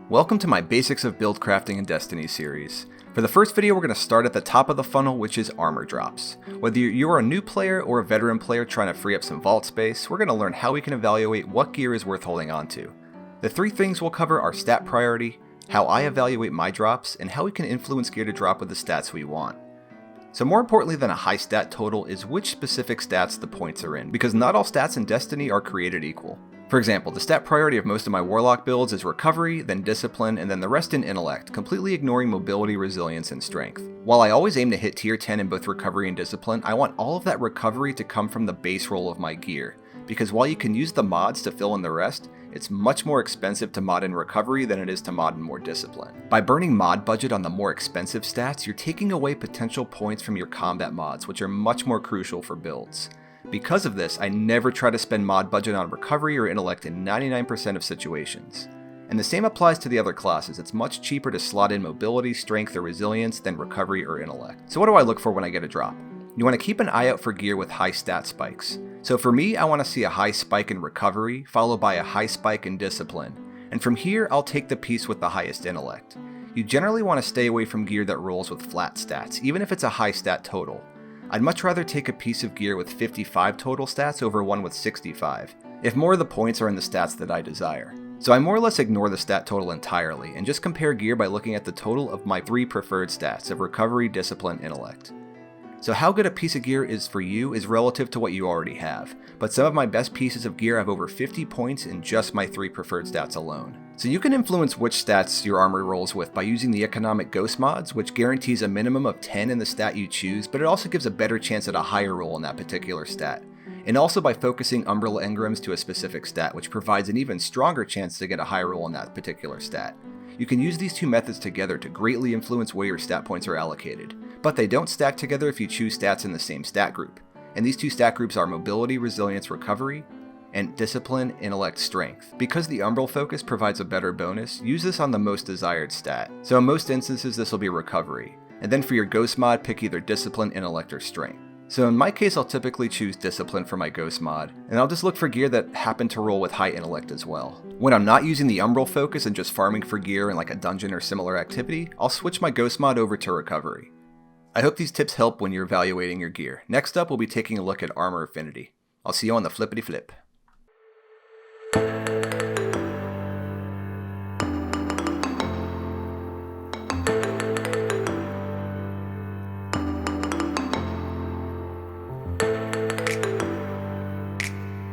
Welcome to my Basics of Build Crafting in Destiny series. For the first video, we're going to start at the top of the funnel, which is armor drops. Whether you are a new player or a veteran player trying to free up some vault space, we're going to learn how we can evaluate what gear is worth holding on to. The three things we'll cover are stat priority, how I evaluate my drops, and how we can influence gear to drop with the stats we want. So more importantly than a high stat total is which specific stats the points are in, because not all stats in Destiny are created equal. For example, the stat priority of most of my Warlock builds is recovery, then discipline, and then the rest in intellect, completely ignoring mobility, resilience, and strength. While I always aim to hit tier 10 in both recovery and discipline, I want all of that recovery to come from the base roll of my gear, because while you can use the mods to fill in the rest, it's much more expensive to mod in recovery than it is to mod in more discipline. By burning mod budget on the more expensive stats, you're taking away potential points from your combat mods, which are much more crucial for builds. Because of this, I never try to spend mod budget on recovery or intellect in 99% of situations. And the same applies to the other classes. It's much cheaper to slot in mobility, strength, or resilience than recovery or intellect. So what do I look for when I get a drop? You want to keep an eye out for gear with high stat spikes. So for me, I want to see a high spike in recovery, followed by a high spike in discipline. And from here, I'll take the piece with the highest intellect. You generally want to stay away from gear that rolls with flat stats, even if it's a high stat total. I'd much rather take a piece of gear with 55 total stats over one with 65, if more of the points are in the stats that I desire. So I more or less ignore the stat total entirely, and just compare gear by looking at the total of my three preferred stats of recovery, discipline, intellect. So how good a piece of gear is for you is relative to what you already have, but some of my best pieces of gear have over 50 points in just my three preferred stats alone. So you can influence which stats your armor rolls with by using the economic ghost mods, which guarantees a minimum of 10 in the stat you choose, but it also gives a better chance at a higher roll in that particular stat. And also by focusing umbrella engrams to a specific stat, which provides an even stronger chance to get a high roll in that particular stat. You can use these two methods together to greatly influence where your stat points are allocated, but they don't stack together if you choose stats in the same stat group. And these two stat groups are mobility, resilience, recovery, and discipline, intellect, strength. Because the umbral focus provides a better bonus, use this on the most desired stat. So in most instances this will be recovery, and then for your ghost mod pick either discipline, intellect, or strength. So in my case I'll typically choose discipline for my ghost mod, and I'll just look for gear that happen to roll with high intellect as well. When I'm not using the umbral focus and just farming for gear in like a dungeon or similar activity, I'll switch my ghost mod over to recovery. I hope these tips help when you're evaluating your gear. Next up we'll be taking a look at armor affinity. I'll see you on the flippity flip.